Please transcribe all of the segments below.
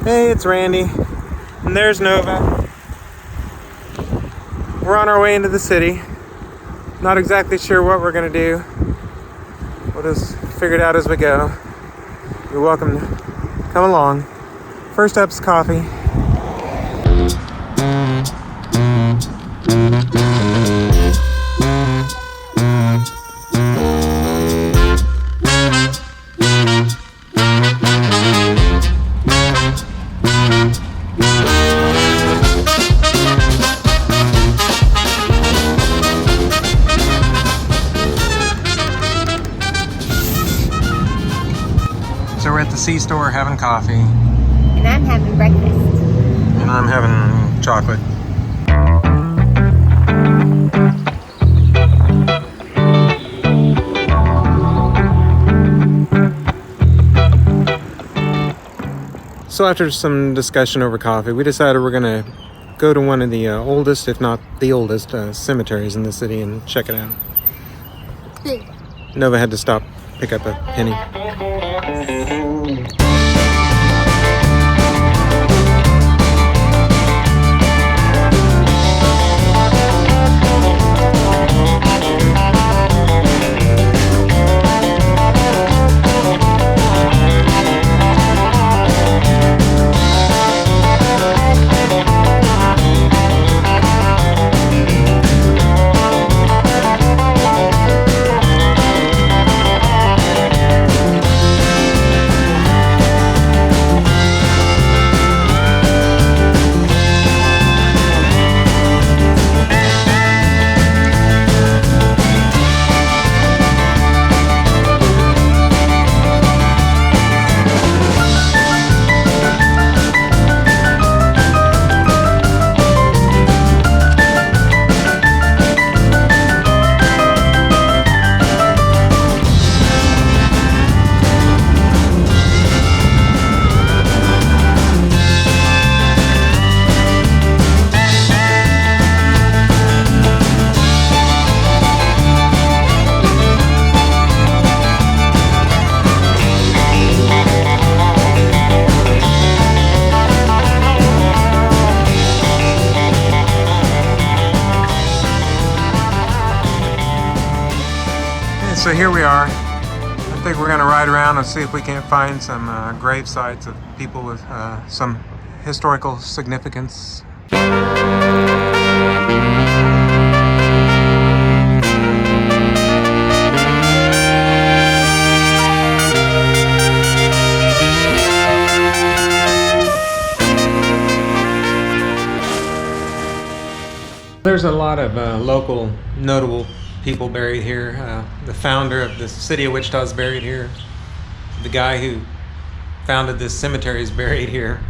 Hey, it's Randy. And there's Nova. We're on our way into the city. Not exactly sure what we're gonna do. We'll just figure it out as we go. You're welcome to come along. First up's coffee. So we're at the C-store having coffee. And I'm having breakfast. And I'm having chocolate. So after some discussion over coffee, we decided we're gonna go to one of the oldest, if not the oldest, cemeteries in the city and check it out. Nova had to stop, pick up a penny. So here we are. I think we're gonna ride around and see if we can't find some grave sites of people with some historical significance. There's a lot of local notable people buried here. The founder of the city of Wichita is buried here. The guy who founded this cemetery is buried here.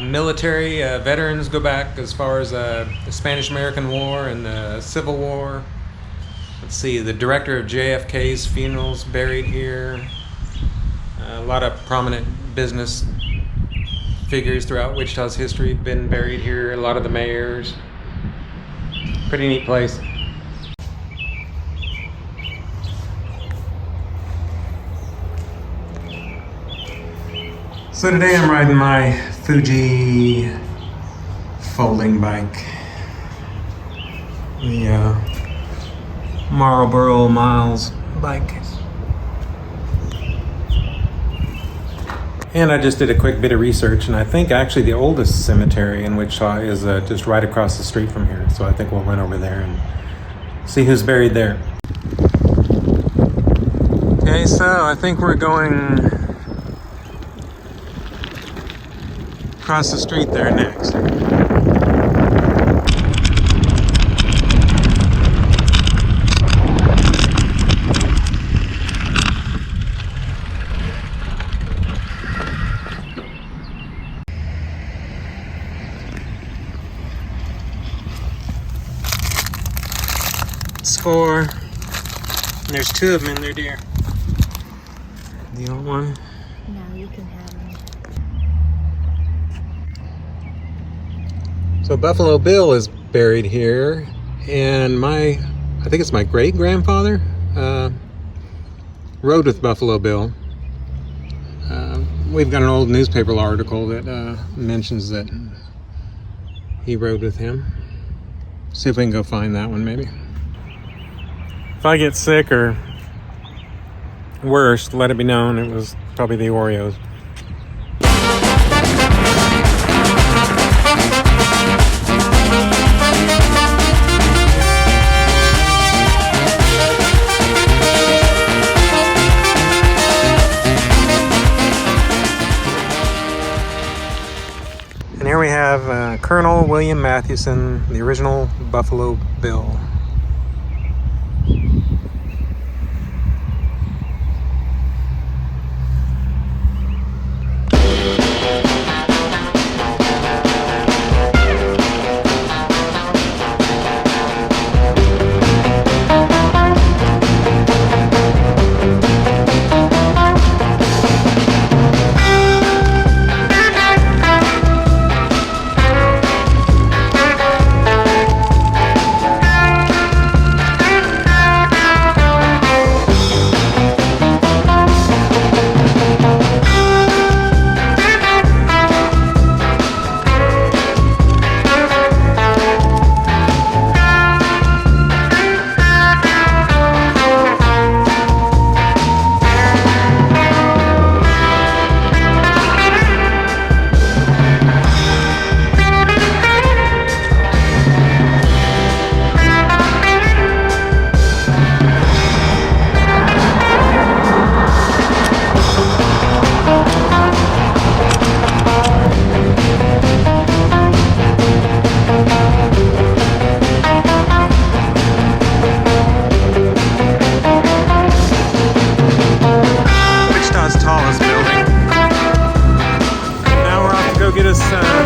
Military veterans go back as far as the Spanish-American War and the Civil War. Let's see, the director of JFK's funeral's buried here. A lot of prominent business figures throughout Wichita's history have been buried here. A lot of the mayors. Pretty neat place. So today I'm riding my Fuji folding bike. The Marlboro Miles bike. And I just did a quick bit of research, and I think actually the oldest cemetery in Wichita is just right across the street from here. So I think we'll run over there and see who's buried there. Okay, so I think we're going across the street there next. Score. There's two of them in there, dear. The old one. No, you can have them. So Buffalo Bill is buried here, and I think it's my great-grandfather rode with Buffalo Bill. we've got an old newspaper article that mentions that he rode with him. See if we can go find that one, maybe. If I get sick or worse, let it be known it was probably the Oreos. And here we have Colonel William Mathewson, the original Buffalo Bill.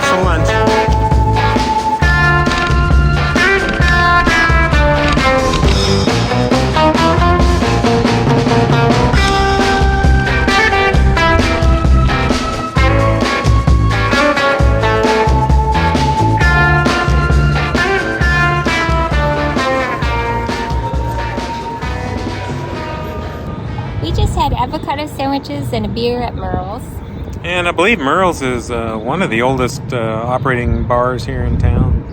Some lunch. We just had avocado sandwiches and a beer at Merle's. And I believe Merle's is one of the oldest operating bars here in town.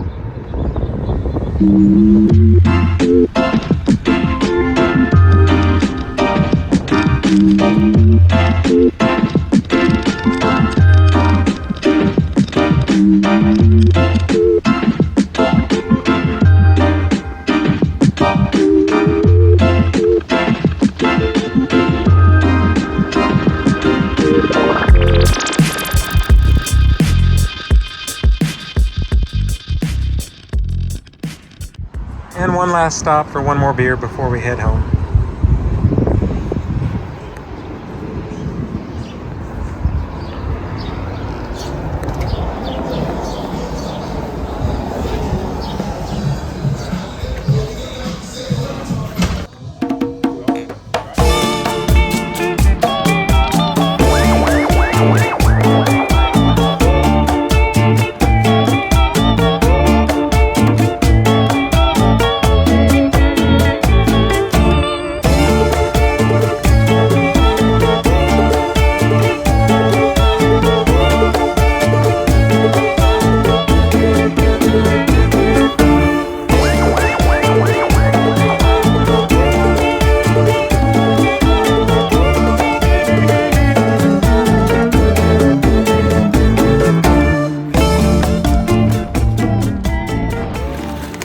And one last stop for one more beer before we head home.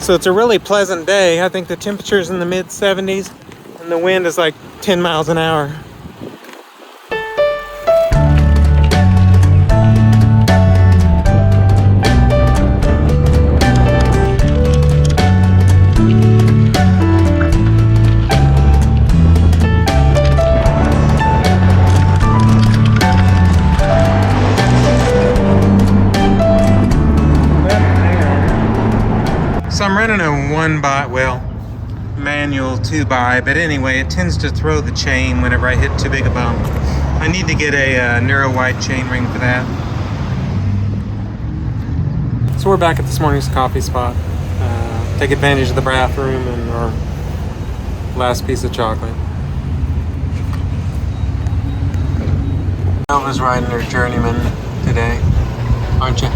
So it's a really pleasant day. I think the temperature's in the mid 70s and the wind is like 10 miles an hour. So I'm running a manual 2-by, but anyway, it tends to throw the chain whenever I hit too big a bump. I need to get a narrow wide chain ring for that. So we're back at this morning's coffee spot. Take advantage of the bathroom and our last piece of chocolate. Nova's riding her Journeyman today, aren't you?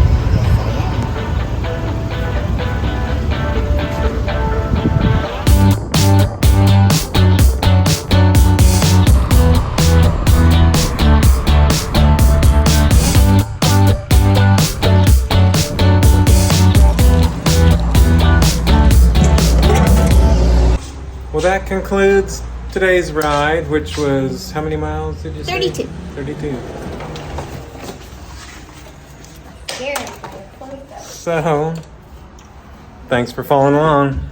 Well, that concludes today's ride, which was how many miles did you say? 32. 32. Here. So, thanks for following along.